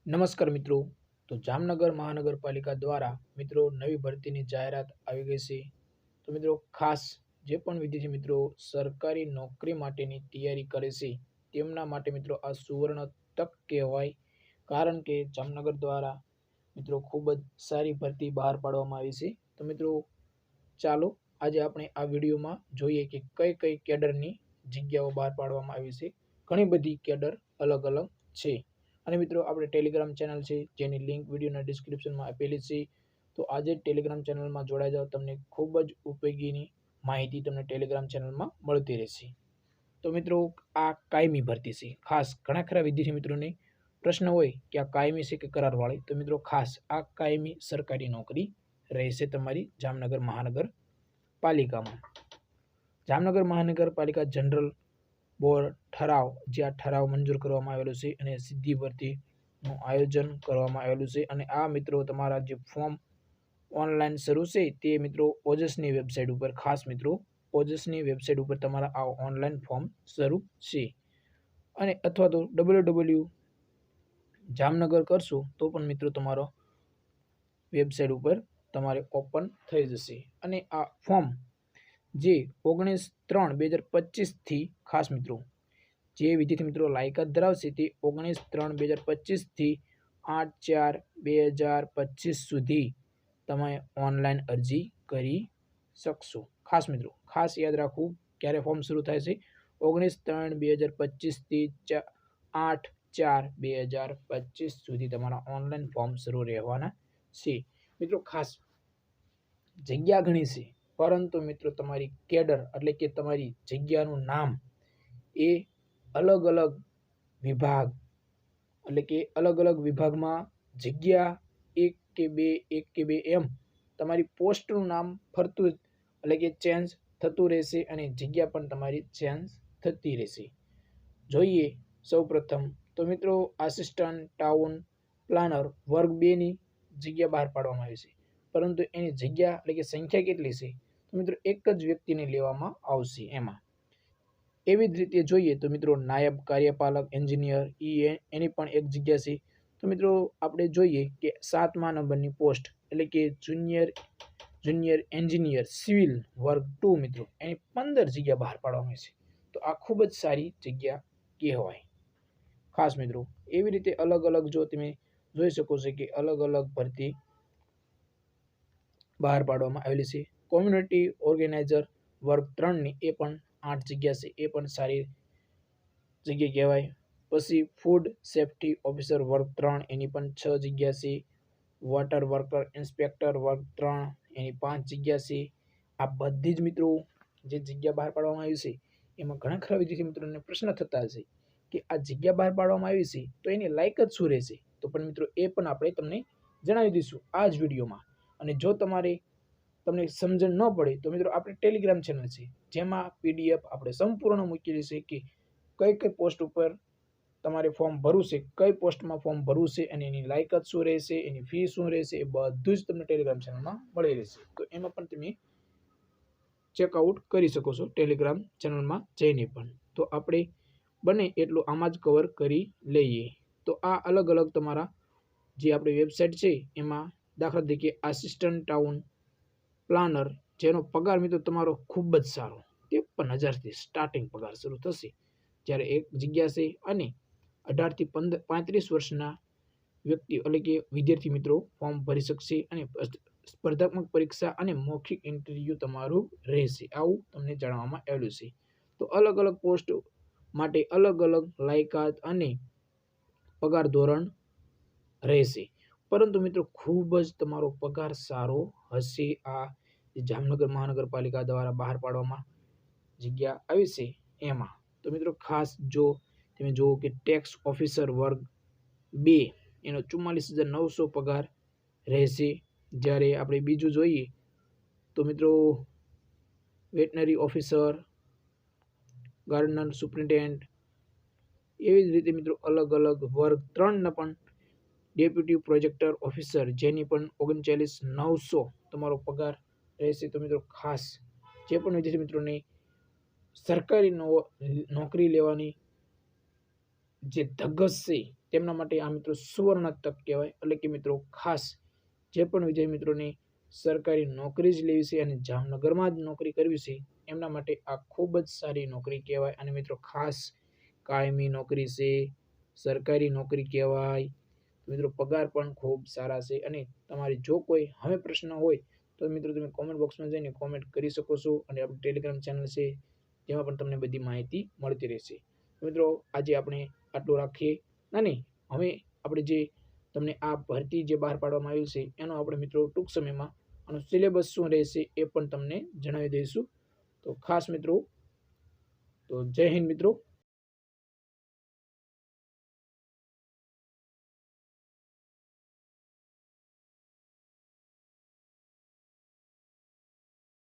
નમસ્કાર મિત્રો। તો જામનગર મહાનગરપાલિકા દ્વારા મિત્રો નવી ભરતીની જાહેરાત આવી ગઈ છે। તો મિત્રો ખાસ જે પણ વિદ્યાર્થી મિત્રો સરકારી નોકરી માટેની તૈયારી કરે છે તેમના માટે મિત્રો આ સુવર્ણ તક કહેવાય। કારણ કે જામનગર દ્વારા મિત્રો ખૂબ જ સારી ભરતી બહાર પાડવામાં આવી છે। તો મિત્રો ચાલો આજે આપણે આ વિડીયોમાં જોઈએ કે કઈ કઈ કેડરની જગ્યાઓ બહાર પાડવામાં આવી છે। ઘણી બધી કેડર અલગ અલગ છે। અને મિત્રો આપણે ટેલિગ્રામ ચેનલ છે જેની લિંક વિડીયોના ડિસ્ક્રિપ્શનમાં આપેલી છે। તો આજે ટેલિગ્રામ ચેનલમાં જોડાઈ જાઓ, તમને ખૂબ જ ઉપયોગીની માહિતી તમને ટેલિગ્રામ ચેનલમાં મળતી રહેશે। તો મિત્રો આ કાયમી ભરતી છે। ખાસ ઘણા ખરા વિદ્યાર્થી મિત્રોને પ્રશ્ન હોય કે આ કાયમી છે કે કરારવાળી। તો મિત્રો ખાસ આ કાયમી સરકારી નોકરી રહેશે તમારી જામનગર મહાનગરપાલિકામાં। જામનગર મહાનગરપાલિકા જનરલ બોર્ડ ઠરાવ, જે આ ઠરાવ મંજૂર કરવામાં આવેલો છે અને સીધી ભરતીનું આયોજન કરવામાં આવેલું છે। અને આ મિત્રો તમારા જે ફોર્મ ઓનલાઈન શરૂ છે તે મિત્રો ઓજસની વેબસાઇટ ઉપર, ખાસ મિત્રો ઓજસની વેબસાઇટ ઉપર તમારા આ ઓનલાઈન ફોર્મ શરૂ છે। અને અથવા તો www જામનગર કરશો તો પણ મિત્રો તમારો વેબસાઇટ ઉપર તમારે ઓપન થઈ જશે। અને આ ફોર્મ જે 19/3/2025 થી ખાસ મિત્રો જે વિદ્યાર્થી મિત્રો લાયકાત ધરાવશે તે 19/3/2025 થી 8/4/2025 સુધી તમે ઓનલાઈન અરજી કરી શકશો। ખાસ મિત્રો ખાસ યાદ રાખવું ક્યારે ફોર્મ શરૂ થાય છે, 19/3/2025 થી 8/4/2025 સુધી તમારા ઓનલાઈન ફોર્મ શરૂ રહેવાના છે। મિત્રો ખાસ જગ્યા ઘણી છે, પરંતુ મિત્રો તમારી કેડર એટલે કે તમારી જગ્યાનું નામ એ અલગ અલગ વિભાગ એટલે કે અલગ અલગ વિભાગમાં જગ્યા એક કે બે એમ તમારી પોસ્ટનું નામ ફરતું એટલે કે ચેન્જ થતું રહેશે અને જગ્યા પણ તમારી ચેન્જ થતી રહેશે। જોઈએ સૌપ્રથમ તો મિત્રો આસિસ્ટન્ટ ટાઉન પ્લાનર વર્ગ 2 ની જગ્યા બહાર પાડવામાં આવી છે, પરંતુ એની જગ્યા એટલે કે સંખ્યા કેટલી છે તો મિત્રો એક જ વ્યક્તિને લેવામાં આવશે એમાં। એવી જ રીતે જોઈએ તો મિત્રો નાયબ કાર્યપાલક એન્જિનિયર એની પણ એક જગ્યા છે। તો મિત્રો આપણે જોઈએ કે 7મા નંબરની પોસ્ટ એટલે કે જુનિયર એન્જિનિયર સિવિલ વર્ગ 2 મિત્રો એની 15 જગ્યા બહાર પાડવામાં આવી છે। તો આ ખૂબ જ સારી જગ્યા કહેવાય। ખાસ મિત્રો એવી રીતે અલગ અલગ જો તમે જોઈ શકો છો કે અલગ અલગ ભરતી બહાર પાડવામાં આવેલી છે। કોમ્યુનિટી ઓર્ગેનાઇઝર વર્ગ 3 ની એ પણ 8 જગ્યા છે, એ પણ સારી જગ્યા કહેવાય। પછી ફૂડ સેફ્ટી ઓફિસર વર્ગ 3 એની પણ 6 જગ્યા છે। વોટર વર્કર ઇન્સ્પેક્ટર વર્ગ 3 એની 5 જગ્યા છે। આ બધી જ મિત્રો જે જગ્યા બહાર પાડવામાં આવી છે એમાં ઘણા ખરા વિદ્યાર્થી મિત્રોને પ્રશ્ન થતા હશે કે આ જગ્યા બહાર પાડવામાં આવી છે તો એની લાયકાત શું રહેશે। તો પણ મિત્રો એ પણ આપણે તમને જણાવી દઈશું આ જ વિડીયોમાં। અને જો તમને સમજણ ન પડે તો મિત્રો આપણે ટેલિગ્રામ ચેનલ છે જેમાં પીડીએફ આપણે સંપૂર્ણ મૂકેલી છે કે કઈ કઈ પોસ્ટ ઉપર તમારે ફોર્મ ભરવું છે, કઈ પોસ્ટમાં ફોર્મ ભરવું છે અને એની લાયકાત શું રહેશે, એની ફી શું રહેશે, એ બધું જ તમને ટેલિગ્રામ ચેનલમાં મળી રહેશે। તો એમાં પણ તમે ચેકઆઉટ કરી શકો છો ટેલિગ્રામ ચેનલમાં જઈને પણ। તો આપણે બને એટલું આમાં જ કવર કરી લઈએ। તો આ અલગ અલગ તમારા જે આપણી વેબસાઇટ છે એમાં દાખલા તરીકે આસિસ્ટન્ટ ટાઉન પ્લાનર જેનો પગાર મિત્રો તમારો ખૂબ જ સારો 53,000થી સ્ટાર્ટિંગ પગાર શરૂ થશે, જ્યારે એક જગ્યા છે। અને 18 થી 35 વર્ષના વ્યક્તિ એટલે કે વિદ્યાર્થી મિત્રો ફોર્મ ભરી શકશે અને સ્પર્ધાત્મક પરીક્ષા અને મૌખિક ઇન્ટરવ્યૂ તમારું રહેશે, આવું તમને જણાવવામાં આવેલું છે। તો અલગ અલગ પોસ્ટ માટે અલગ અલગ લાયકાત અને પગાર ધોરણ રહેશે, પરંતુ મિત્રો ખૂબ જ તમારો પગાર સારો હશે। આ જામનગર મહાનગરપાલિકા દ્વારા બહાર પાડવામાં જગ્યા આવી છે એમાં। તો મિત્રો ખાસ જો તમે જુઓ કે ટેક્સ ઓફિસર વર્ગ 2 એનો 44,900 પગાર રહેશે, જ્યારે આપણે બીજું જોઈએ તો મિત્રો વેટનરી ઓફિસર, ગાર્ડનર સુપ્રિન્ટેન્ડન્ટ, એવી જ રીતે મિત્રો અલગ અલગ વર્ગ 3ના પણ ડેપ્યુટી પ્રોજેક્ટર ઓફિસર જેની પણ 39,900 તમારો પગાર રહેશે। તો મિત્રો ખાસ જે પણ વિદ્યાર્થી મિત્રોને સરકારી નોકરી લેવાની જે ધગશ છે તેમના માટે આ મિત્રો સુવર્ણ તક કહેવાય. એટલે કે મિત્રો ખાસ જે પણ વિદ્યાર્થી મિત્રોને સરકારી નોકરી જ લેવી છે અને જામનગરમાં જ નોકરી કરવી છે એમના માટે આ ખૂબ જ સારી નોકરી કહેવાય. અને મિત્રો ખાસ કાયમી નોકરી છે, સરકારી નોકરી કહેવાય. મિત્રો પગાર પણ ખૂબ સારા છે. અને તમારી જો કોઈ હવે પ્રશ્ન હોય તો મિત્રો તમે કોમેન્ટ બોક્સમાં જઈને કોમેન્ટ કરી શકો છો. અને આપણી ટેલિગ્રામ ચેનલ છે જેમાં પણ તમને બધી માહિતી મળતી રહેશે. મિત્રો આજે આપણે આટલું રાખીએ. અને હવે આપણે જે તમને આ ભરતી જે બહાર પાડવામાં આવી છે એનો આપણે મિત્રો ટૂંક સમયમાં આનો સિલેબસ શું રહેશે એ પણ તમને જણાવી દઈશું. તો ખાસ મિત્રો, તો જય હિન્દ મિત્રો.